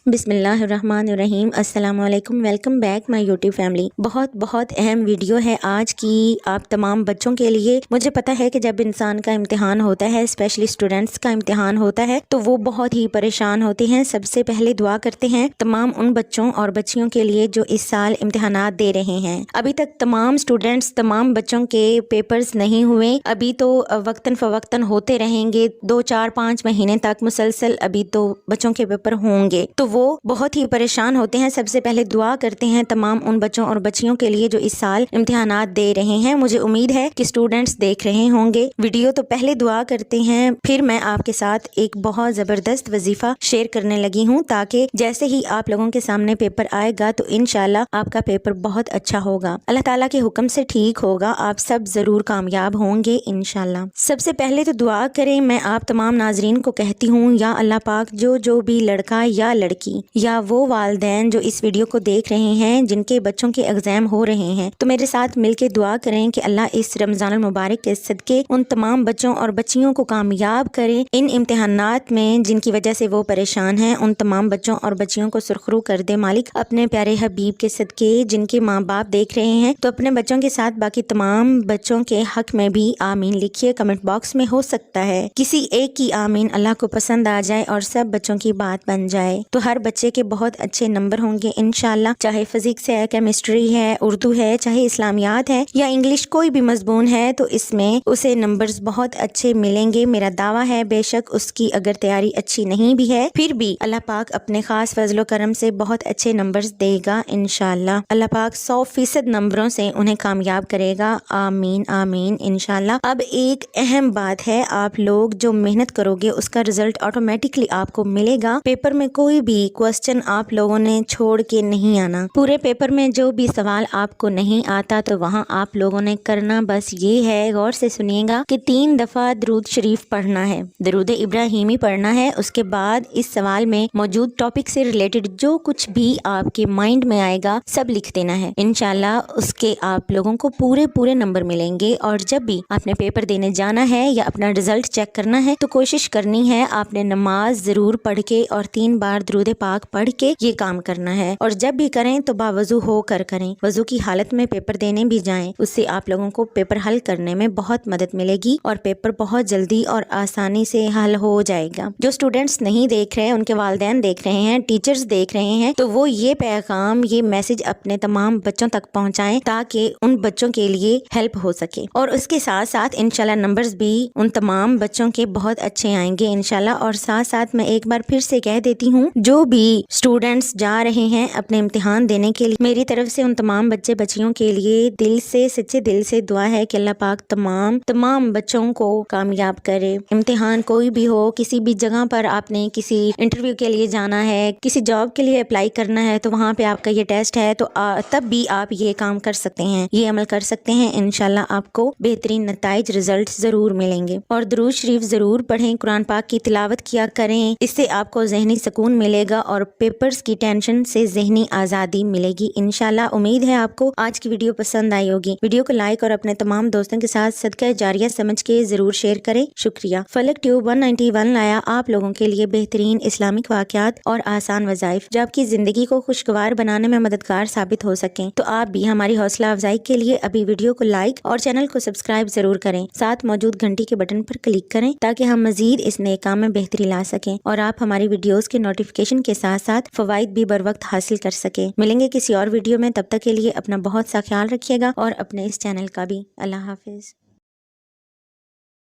بسم اللہ الرحمن الرحیم۔ السلام علیکم، welcome back my YouTube family. بہت اہم ویڈیو ہے آج کی آپ تمام بچوں کے لیے۔ مجھے پتہ ہے کہ جب انسان کا امتحان ہوتا ہے، اسپیشلی اسٹوڈنٹس کا امتحان ہوتا ہے، تو وہ بہت ہی پریشان ہوتے ہیں۔ سب سے پہلے دعا کرتے ہیں تمام ان بچوں اور بچیوں کے لیے جو اس سال امتحانات دے رہے ہیں۔ ابھی تک تمام اسٹوڈنٹس، تمام بچوں کے پیپرز نہیں ہوئے، ابھی تو وقتاً فوقتاً ہوتے رہیں گے، 2 4 5 مہینے تک مسلسل ابھی تو بچوں کے پیپر ہوں گے، تو وہ بہت ہی پریشان ہوتے ہیں۔ سب سے پہلے دعا کرتے ہیں تمام ان بچوں اور بچیوں کے لیے جو اس سال امتحانات دے رہے ہیں۔ مجھے امید ہے کہ اسٹوڈنٹس دیکھ رہے ہوں گے ویڈیو، تو پہلے دعا کرتے ہیں، پھر میں آپ کے ساتھ ایک بہت زبردست وظیفہ شیئر کرنے لگی ہوں تاکہ جیسے ہی آپ لوگوں کے سامنے پیپر آئے گا تو انشاءاللہ آپ کا پیپر بہت اچھا ہوگا، اللہ تعالیٰ کے حکم سے ٹھیک ہوگا، آپ سب ضرور کامیاب ہوں گے انشاءاللہ۔ سب سے پہلے تو دعا کریں، میں آپ تمام ناظرین کو کہتی ہوں، یا اللہ پاک جو بھی لڑکا یا لڑکی یا وہ والدین جو اس ویڈیو کو دیکھ رہے ہیں جن کے بچوں کے ایگزام ہو رہے ہیں، تو میرے ساتھ مل کے دعا کریں کہ اللہ اس رمضان المبارک کے صدقے ان تمام بچوں اور بچیوں کو کامیاب کرے ان امتحانات میں جن کی وجہ سے وہ پریشان ہیں۔ ان تمام بچوں اور بچیوں کو سرخرو کر دے مالک اپنے پیارے حبیب کے صدقے۔ جن کے ماں باپ دیکھ رہے ہیں تو اپنے بچوں کے ساتھ باقی تمام بچوں کے حق میں بھی آمین لکھیے کمنٹ باکس میں۔ ہو سکتا ہے کسی ایک کی آمین اللہ کو پسند آ جائے اور سب بچوں کی بات بن جائے، تو ہر بچے کے بہت اچھے نمبر ہوں گے انشاءاللہ، چاہے فزکس ہے، کیمسٹری ہے، اردو ہے، چاہے اسلامیات ہے یا انگلش، کوئی بھی مضمون ہے تو اس میں اسے نمبرز بہت اچھے ملیں گے، میرا دعویٰ ہے۔ بے شک اس کی اگر تیاری اچھی نہیں بھی ہے پھر بھی اللہ پاک اپنے خاص فضل و کرم سے بہت اچھے نمبرز دے گا انشاءاللہ۔ اللہ پاک 100% نمبروں سے انہیں کامیاب کرے گا، آمین آمین انشاءاللہ۔ اب ایک اہم بات ہے، آپ لوگ جو محنت کرو گے اس کا رزلٹ آٹومیٹکلی آپ کو ملے گا۔ پیپر میں کوئی بھی کوسچن آپ لوگوں نے چھوڑ کے نہیں آنا، پورے پیپر میں جو بھی سوال آپ کو نہیں آتا تو وہاں آپ لوگوں نے کرنا بس یہ ہے، غور سے سنیے گا، کہ 3 دفعہ درود شریف پڑھنا ہے، درود ابراہیمی پڑھنا ہے۔ اس کے بعد اس سوال میں موجود ٹاپک سے ریلیٹڈ جو کچھ بھی آپ کے مائنڈ میں آئے گا سب لکھ دینا ہے انشاءاللہ۔ اس کے آپ لوگوں کو پورے نمبر ملیں گے، اور جب بھی آپ نے پیپر دینے جانا ہے یا اپنا رزلٹ چیک کرنا ہے تو کوشش کرنی ہے آپ نے نماز ضرور پڑھ کے اور 3 بار درود پاک پڑھ کے یہ کام کرنا ہے، اور جب بھی کریں تو باوضو ہو کر کریں، وضو کی حالت میں پیپر دینے بھی جائیں، اس سے آپ لوگوں کو پیپر حل کرنے میں بہت مدد ملے گی اور پیپر بہت جلدی اور آسانی سے حل ہو جائے گا۔ جو اسٹوڈنٹس نہیں دیکھ رہے، ان کے والدین دیکھ رہے ہیں، ٹیچرز دیکھ رہے ہیں، تو وہ یہ پیغام، یہ میسج اپنے تمام بچوں تک پہنچائیں تاکہ ان بچوں کے لیے ہیلپ ہو سکے، اور اس کے ساتھ ساتھ انشاءاللہ نمبرز بھی ان تمام بچوں کے بہت اچھے آئیں گے انشاءاللہ۔ اور ساتھ ساتھ میں ایک بار پھر سے کہہ دیتی ہوں، جو بھی اسٹوڈنٹس جا رہے ہیں اپنے امتحان دینے کے لیے، میری طرف سے ان تمام بچے بچیوں کے لیے دل سے، سچے دل سے دعا ہے کہ اللہ پاک تمام بچوں کو کامیاب کرے۔ امتحان کوئی بھی ہو، کسی بھی جگہ پر آپ نے کسی انٹرویو کے لیے جانا ہے، کسی جاب کے لیے اپلائی کرنا ہے، تو وہاں پہ آپ کا یہ ٹیسٹ ہے، تو تب بھی آپ یہ کام کر سکتے ہیں، یہ عمل کر سکتے ہیں انشاءاللہ، آپ کو بہترین نتائج، رزلٹ ضرور ملیں گے۔ اور درود شریف ضرور پڑھیں، قرآن پاک کی تلاوت کیا کریں، اس سے آپ کو ذہنی سکون ملے گا اور پیپرز کی ٹینشن سے ذہنی آزادی ملے گی انشاءاللہ۔ امید ہے آپ کو آج کی ویڈیو پسند آئی ہوگی۔ ویڈیو کو لائک اور اپنے تمام دوستوں کے ساتھ صدقہ جاریہ سمجھ کے ضرور شیئر کریں، شکریہ۔ فلک ٹیوب 191 لایا آپ لوگوں کے لیے بہترین اسلامک واقعات اور آسان وظائف جو آپ کی زندگی کو خوشگوار بنانے میں مددگار ثابت ہو سکیں، تو آپ بھی ہماری حوصلہ افزائی کے لیے ابھی ویڈیو کو لائک اور چینل کو سبسکرائب ضرور کریں، ساتھ موجود گھنٹی کے بٹن پر کلک کریں تاکہ ہم مزید اس نئے کام میں بہتری لا سکیں اور آپ ہماری ویڈیوز کے نوٹیفیکیشن کے ساتھ ساتھ فوائد بھی بر وقت حاصل کر سکیں۔ ملیں گے کسی اور ویڈیو میں، تب تک کے لیے اپنا بہت سا خیال رکھیے گا اور اپنے اس چینل کا بھی۔ اللہ حافظ۔